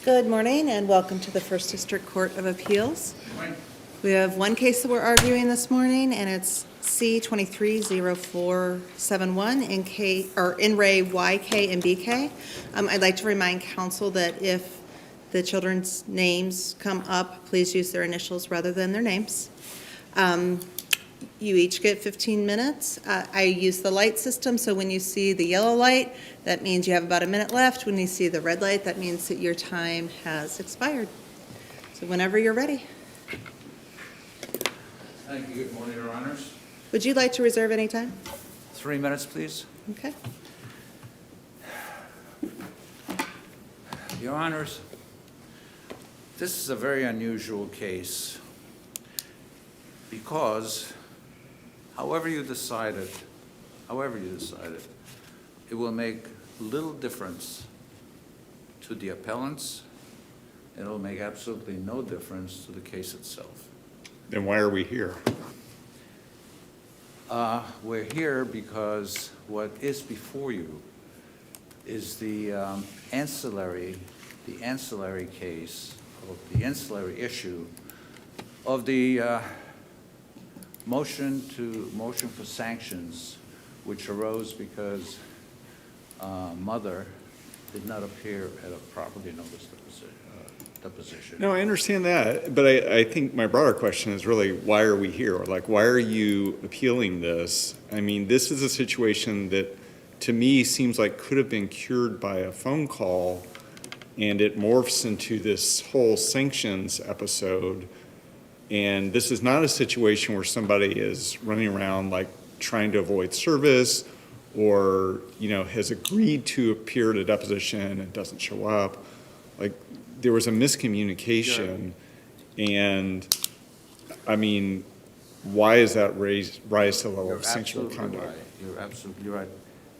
Good morning and welcome to the First District Court of Appeals. We have one case that we're arguing this morning, and it's C-230471 in Re YK and BK. I'd like to remind council that if the children's names come up, please use their initials rather than their names. You each get 15 minutes. I use the light system, so when you see the yellow light, that means you have about a minute left. When you see the red light, that means that your time has expired. So whenever you're ready. Thank you. Good morning, Your Honors. Would you like to reserve any time? 3 minutes, please. Okay. Your Honors, this is a very unusual case because however you decide it, it will make little difference to the appellants, and it will make absolutely no difference to the case itself. Then why are we here? We're here because what is before you is the ancillary case, or the ancillary issue of the motion for sanctions, which arose because mother did not appear at a properly noticed deposition. No, I understand that, but I think my broader question is really, why are we here? Like, why are you appealing this? I mean, this is a situation that, to me, seems like could have been cured by a phone call, and it morphs into this whole sanctions episode. And this is not a situation where somebody is running around like trying to avoid service or, has agreed to appear at a deposition and doesn't show up. Like, there was a miscommunication, and I mean, why is that rise to the level of sanctionable conduct? Right. You're absolutely right.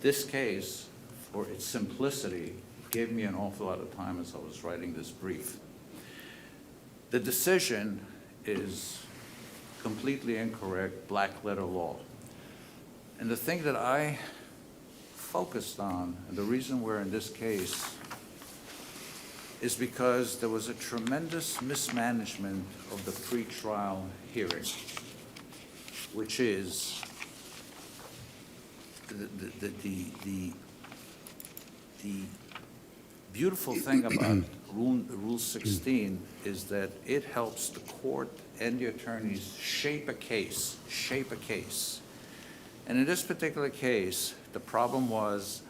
This case, for its simplicity, gave me an awful lot of time as I was writing this brief. The decision is completely incorrect, black letter law. And the thing that I focused on, and the reason we're in this case, is because there was a tremendous mismanagement of the pretrial hearing, which is the beautiful thing about Rule 16 is that it helps the court and the attorneys shape a case. And in this particular case, the problem was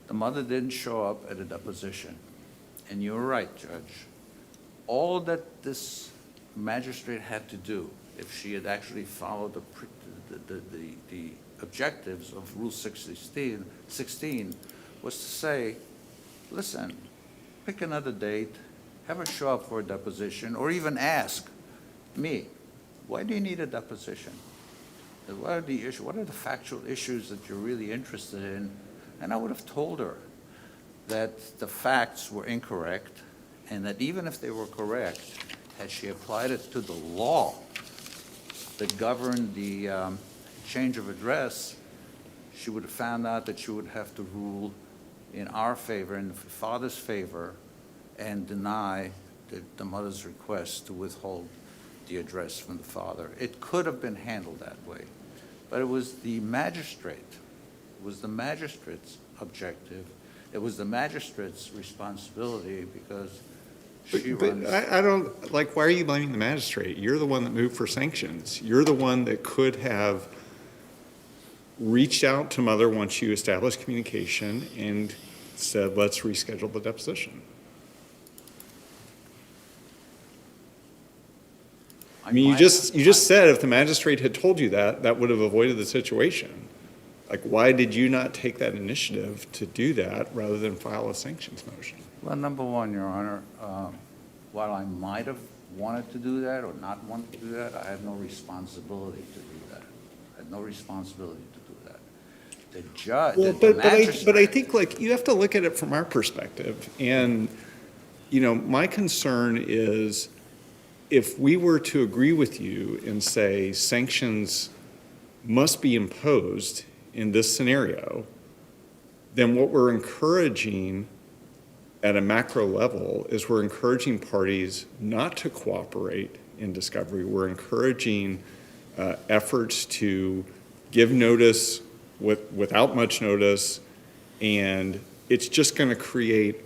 the mother didn't show up at a deposition. And you're right, Judge. All that this magistrate had to do, if she had actually followed the objectives of Rule 16, was to say, listen, pick another date, have her show up for a deposition, or even ask me, why do you need a deposition? What are the issues? What are the factual issues that you're really interested in? And I would have told her that the facts were incorrect, and that even if they were correct, had she applied it to the law that governed the change of address, she would have found out that she would have to rule in our favor, in the father's favor, and deny the mother's request to withhold the address from the father. It could have been handled that way, but it was the magistrate, it was the magistrate's objective, it was the magistrate's responsibility because she runs. I don't, why are you blaming the magistrate? You're the one that moved for sanctions. You're the one that could have reached out to mother once you established communication and said, let's reschedule the deposition. I mean, you just said if the magistrate had told you that, that would have avoided the situation. Like, why did you not take that initiative to do that rather than file a sanctions motion? Well, number one, Your Honor, while I might have wanted to do that or not wanted to do that, I had no responsibility to do that. I had no responsibility to do that. The judge, Well, but I think you have to look at it from our perspective. And, my concern is if we were to agree with you and say sanctions must be imposed in this scenario, then what we're encouraging at a macro level is we're encouraging parties not to cooperate in discovery. We're encouraging efforts to give notice without much notice, and it's just going to create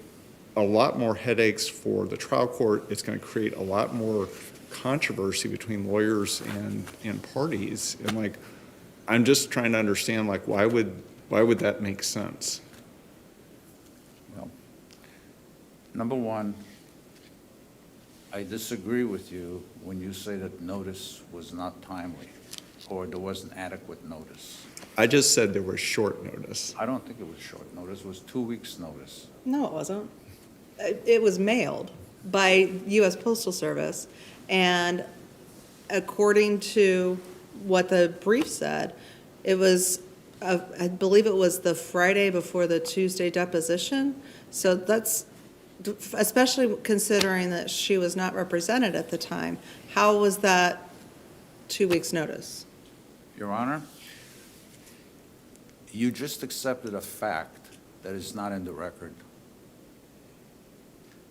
a lot more headaches for the trial court. It's going to create a lot more controversy between lawyers and parties. And like, I'm just trying to understand, like, why would that make sense? Well, number one, I disagree with you when you say that notice was not timely or there wasn't adequate notice. I just said there was short notice. I don't think it was short notice, it was 2 weeks' notice. No, it wasn't. It was mailed by U.S. Postal Service, and according to what the brief said, it was, I believe it was the Friday before the Tuesday deposition. So that's, especially considering that she was not represented at the time, how was that 2 weeks' notice? Your Honor, you just accepted a fact that is not in the record.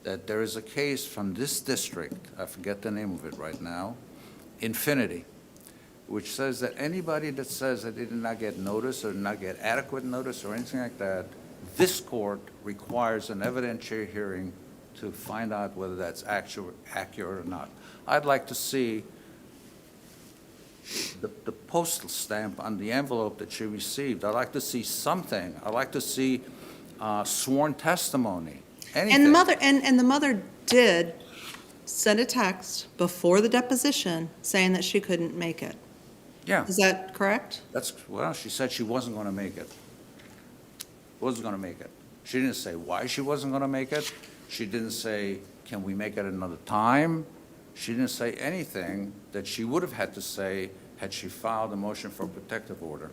That there is a case from this district, I forget the name of it right now, Infinity, which says that anybody that says that they did not get notice or did not get adequate notice or anything like that, this court requires an evidentiary hearing to find out whether that's accurate or not. I'd like to see the postal stamp on the envelope that she received. I'd like to see something. I'd like to see sworn testimony, anything. And the mother did send a text before the deposition saying that she couldn't make it. Yeah, Is that correct? well, she said she wasn't going to make it. Wasn't going to make it. She didn't say why she wasn't going to make it. She didn't say, can we make it another time? She didn't say anything that she would have had to say had she filed a motion for a protective order.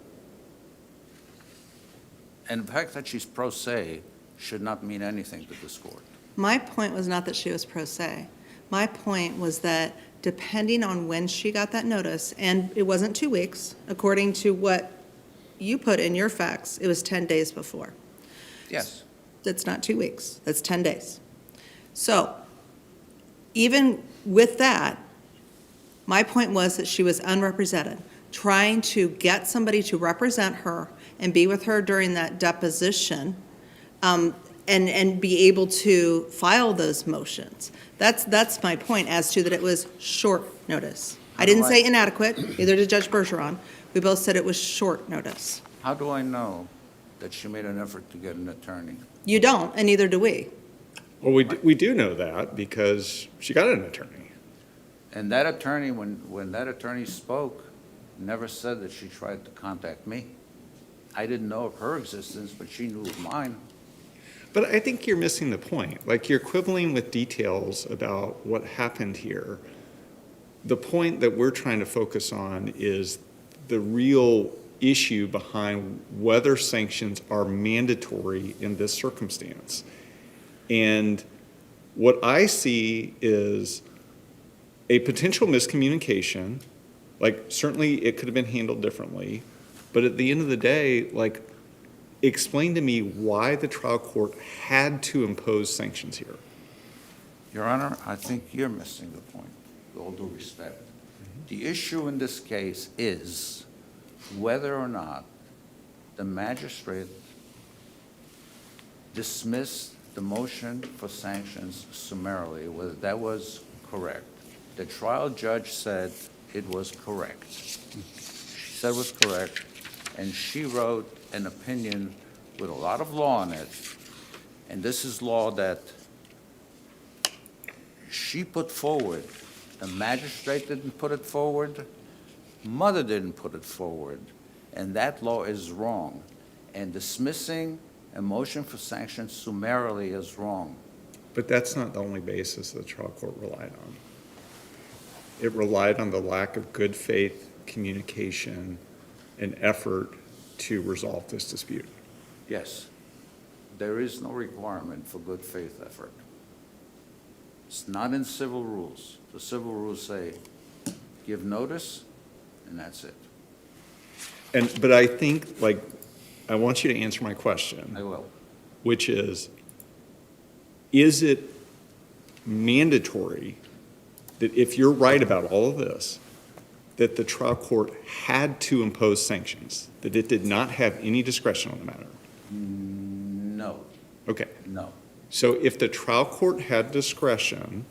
And the fact that she's pro se should not mean anything to this court. My point was not that she was pro se. My point was that depending on when she got that notice, and it wasn't 2 weeks, according to what you put in your facts, it was 10 days before. Yes. That's not 2 weeks, that's 10 days. So even with that, my point was that she was unrepresented, trying to get somebody to represent her and be with her during that deposition, and be able to file those motions. That's my point as to that it was short notice. I didn't say inadequate, neither did Judge Bergeron. We both said it was short notice. How do I know that she made an effort to get an attorney? You don't, and neither do we. Well, we do know that because she got an attorney. And that attorney, when that attorney spoke, never said that she tried to contact me. I didn't know of her existence, but she knew of mine. But I think you're missing the point. Like, you're quibbling with details about what happened here. The point that we're trying to focus on is the real issue behind whether sanctions are mandatory in this circumstance. And what I see is a potential miscommunication. Like, certainly it could have been handled differently, but at the end of the day, like, explain to me why the trial court had to impose sanctions here. Your Honor, I think you're missing the point, with all due respect. The issue in this case is whether or not the magistrate dismissed the motion for sanctions summarily, whether that was correct. The trial judge said it was correct. She said it was correct, and she wrote an opinion with a lot of law in it, and this is law that she put forward. The magistrate didn't put it forward, mother didn't put it forward, and that law is wrong. And dismissing a motion for sanctions summarily is wrong. But that's not the only basis the trial court relied on. It relied on the lack of good faith communication and effort to resolve this dispute. Yes, there is no requirement for good faith effort. It's not in civil rules. The civil rules say, give notice, and that's it. But I think, like, I want you to answer my question. I will. Which is, is it mandatory that if you're right about all of this, that the trial court had to impose sanctions, that it did not have any discretion on the matter? No, Okay, no. so if the trial court had discretion,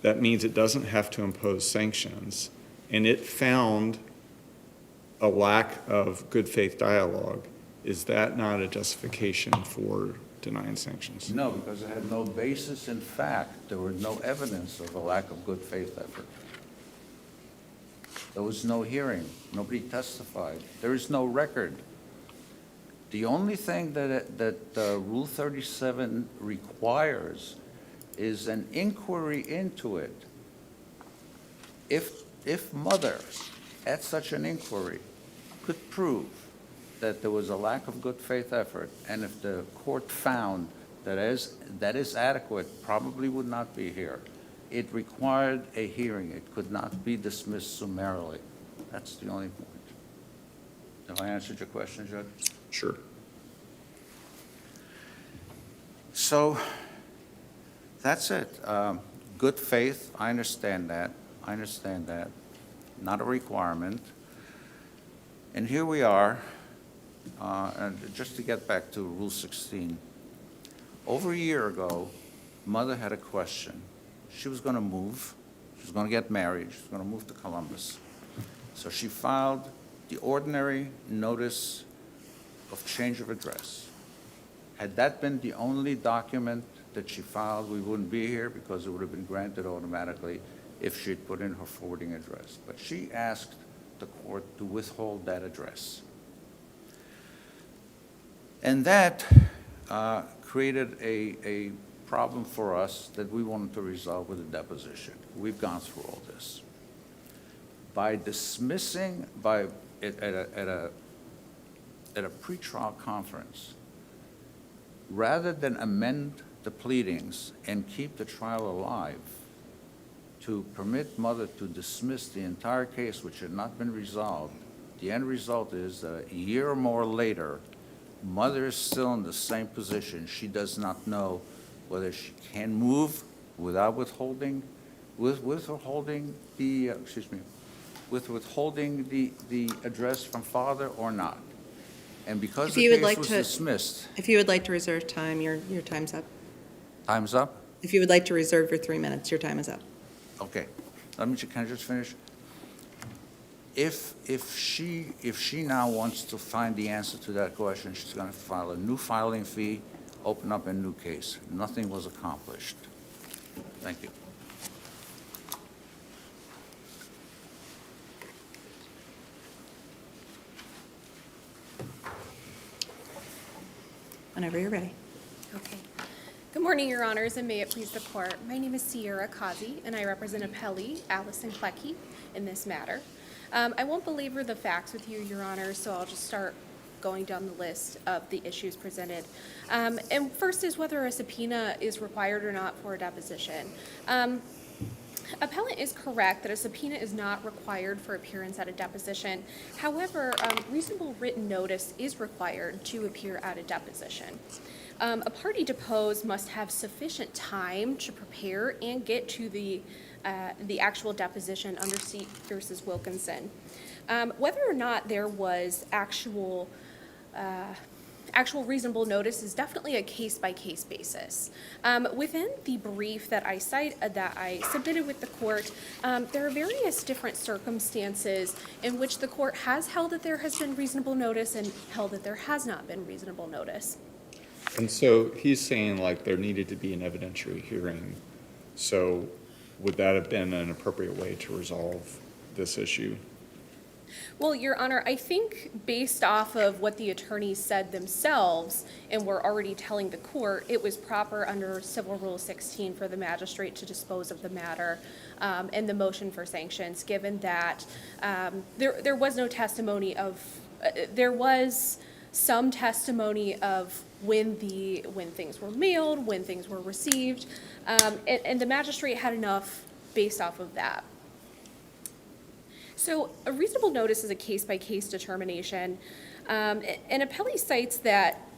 that means it doesn't have to impose sanctions, and it found a lack of good faith dialogue. Is that not a justification for denying sanctions? No, because it had no basis in fact. There was no evidence of a lack of good faith effort. There was no hearing. Nobody testified. There is no record. The only thing that Rule 37 requires is an inquiry into it. If mother, at such an inquiry, could prove that there was a lack of good faith effort, and if the court found that is adequate, probably would not be here. It required a hearing. It could not be dismissed summarily. That's the only point. Have I answered your question, Judge? Sure. So, that's it. Good faith, I understand that. I understand that. Not a requirement. And here we are, and just to get back to Rule 16. Over a year ago, mother had a question. She was going to move. She was going to get married. She was going to move to Columbus. So she filed the ordinary notice of change of address. Had that been the only document that she filed, we wouldn't be here because it would have been granted automatically if she'd put in her forwarding address. But she asked the court to withhold that address. And that created a problem for us that we wanted to resolve with a deposition. We've gone through all this. By dismissing, at a pretrial conference, rather than amend the pleadings and keep the trial alive, to permit mother to dismiss the entire case which had not been resolved, the end result is that a year or more later, mother is still in the same position. She does not know whether she can move without withholding, withholding the address from father or not. And because If the you would case like was to- dismissed, If you would like to reserve time, your time's up. time's up? If you would like to reserve your 3 minutes, your time is up. Okay, can I just finish? If she now wants to find the answer to that question, she's going to file a new filing fee, open up a new case. Nothing was accomplished. Thank you. Whenever you're ready. Okay. Good morning, Your Honors, and may it please the Court. My name is Sierra Kazi, and I represent appellee Allison Klecki in this matter. I won't belabor the facts with you, Your Honors, so I'll just start going down the list of the issues presented. And first is whether a subpoena is required or not for a deposition. Appellant is correct that a subpoena is not required for appearance at a deposition. However, reasonable written notice is required to appear at a deposition. A party deposed must have sufficient time to prepare and get to the actual deposition under Seat versus Wilkinson. Whether or not there was actual reasonable notice is definitely a case-by-case basis. Within the brief that I submitted with the court, there are various different circumstances in which the court has held that there has been reasonable notice and held that there has not been reasonable notice. And so he's saying like there needed to be an evidentiary hearing. So would that have been an appropriate way to resolve this issue? Well, Your Honor, I think based off of what the attorneys said themselves and were already telling the court, it was proper under Civil Rule 16 for the magistrate to dispose of the matter and the motion for sanctions, given that there was no testimony of, there was some testimony of when things were mailed, when things were received, and the magistrate had enough based off of that. So a reasonable notice is a case-by-case determination. And appellee cites that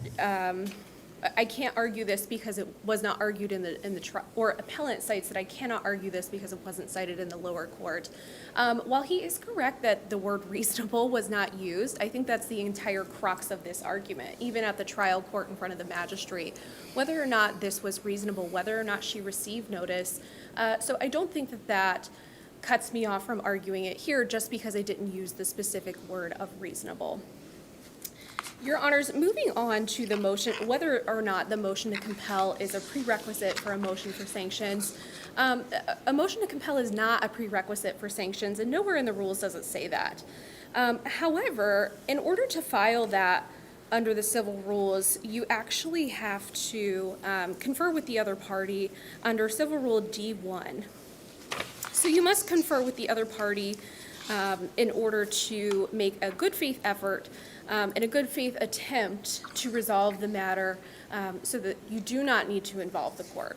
I can't argue this because it was not argued in the or appellant cites that I cannot argue this because it wasn't cited in the lower court. While he is correct that the word reasonable was not used, I think that's the entire crux of this argument, even at the trial court in front of the magistrate, whether or not this was reasonable, whether or not she received notice. So I don't think that that cuts me off from arguing it here just because I didn't use the specific word of reasonable. Your Honors, moving on to the motion, whether or not the motion to compel is a prerequisite for a motion for sanctions. A motion to compel is not a prerequisite for sanctions, and nowhere in the rules does it say that. However, in order to file that under the civil rules, you actually have to confer with the other party under Civil Rule D1. So you must confer with the other party in order to make a good faith effort and a good faith attempt to resolve the matter so that you do not need to involve the court.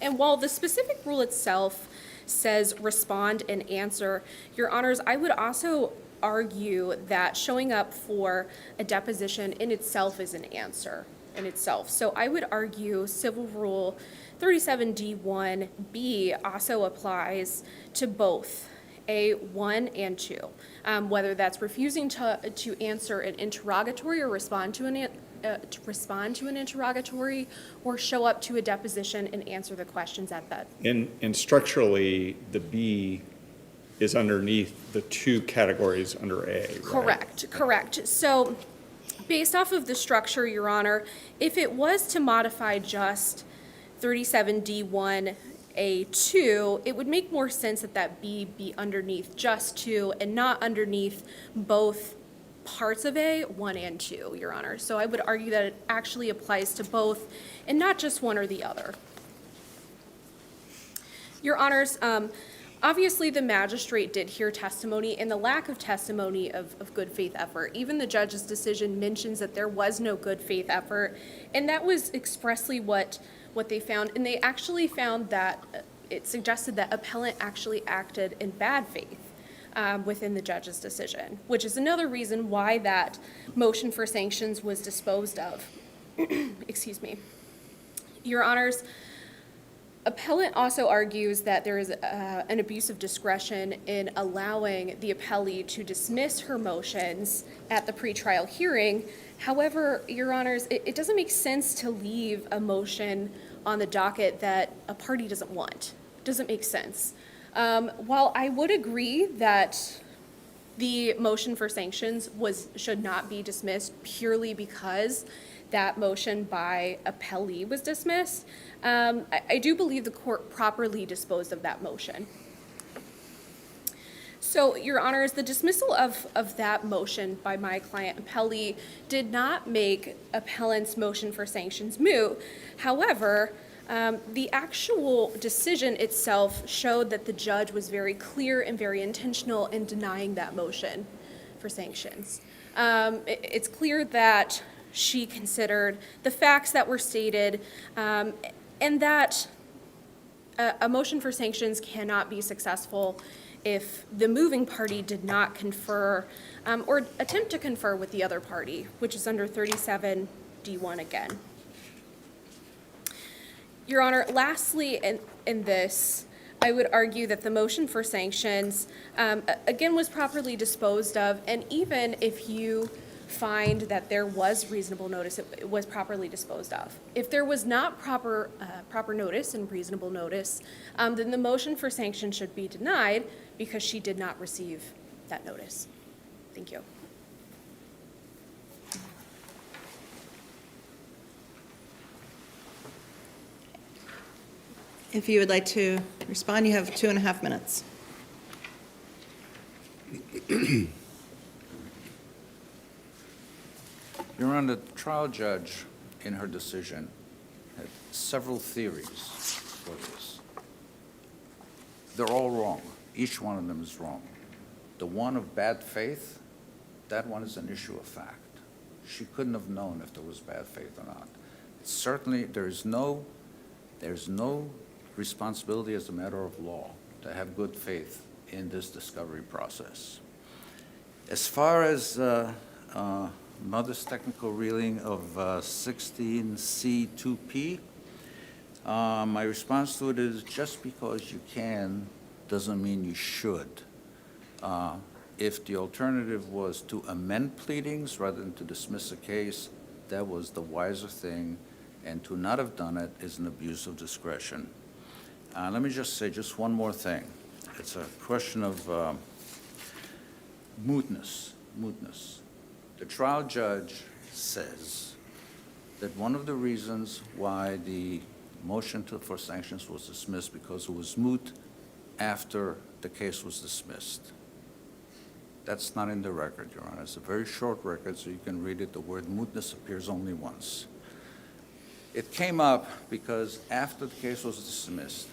And while the specific rule itself says respond and answer, Your Honors, I would also argue that showing up for a deposition in itself is an answer in itself. So I would argue Civil Rule 37D1B also applies to both A1 and 2, whether that's refusing to answer an interrogatory or respond to an interrogatory, or show up to a deposition and answer the questions at that. And structurally, the B is underneath the two categories under A, right? Correct. So based off of the structure, Your Honor, if it was to modify just 37D1A2, it would make more sense that that B be underneath just 2 and not underneath both parts of A1 and 2, Your Honor. So I would argue that it actually applies to both and not just one or the other. Your Honors, obviously the magistrate did hear testimony, and the lack of testimony of good faith effort. Even the judge's decision mentions that there was no good faith effort, and that was expressly what they found. And they actually found that it suggested that appellant actually acted in bad faith within the judge's decision, which is another reason why that motion for sanctions was disposed of. Excuse me. Your Honors, appellant also argues that there is an abuse of discretion in allowing the appellee to dismiss her motions at the pretrial hearing. However, Your Honors, it doesn't make sense to leave a motion on the docket that a party doesn't want. Doesn't make sense. While I would agree that the motion for sanctions should not be dismissed purely because that motion by appellee was dismissed, I do believe the court properly disposed of that motion. So, Your Honors, the dismissal of that motion by my client appellee did not make appellant's motion for sanctions moot. However, the actual decision itself showed that the judge was very clear and very intentional in denying that motion for sanctions. It's clear that she considered the facts that were stated, and that a motion for sanctions cannot be successful if the moving party did not confer or attempt to confer with the other party, which is under 37D1 again. Your Honor, lastly, in this, I would argue that the motion for sanctions, again, was properly disposed of, and even if you find that there was reasonable notice, it was properly disposed of. If there was not proper notice and reasonable notice, then the motion for sanctions should be denied because she did not receive that notice. Thank you. If you would like to respond, you have 2.5 minutes. Your Honor, the trial judge, in her decision, had several theories for this. They're all wrong. Each one of them is wrong. The one of bad faith, that one is an issue of fact. She couldn't have known if there was bad faith or not. Certainly, there's no responsibility as a matter of law to have good faith in this discovery process. As far as mother's technical reading of 16C2P. My response to it is, just because you can doesn't mean you should. If the alternative was to amend pleadings rather than to dismiss a case, that was the wiser thing, and to not have done it is an abuse of discretion. Let me just say just one more thing. It's a question of mootness. The trial judge says that one of the reasons why the motion for sanctions was dismissed because it was moot after the case was dismissed. That's not in the record, Your Honor. It's a very short record, so you can read it. The word mootness appears only once. It came up because after the case was dismissed,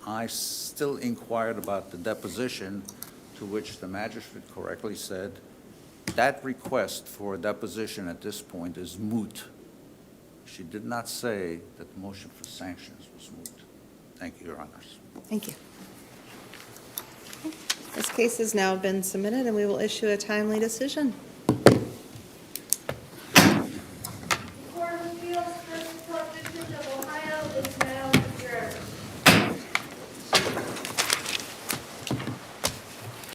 I still inquired about the deposition, to which the magistrate correctly said, that request for a deposition at this point is moot. She did not say that the motion for sanctions was moot. Thank you, Your Honors. Thank you. This case has now been submitted, and we will issue a timely decision.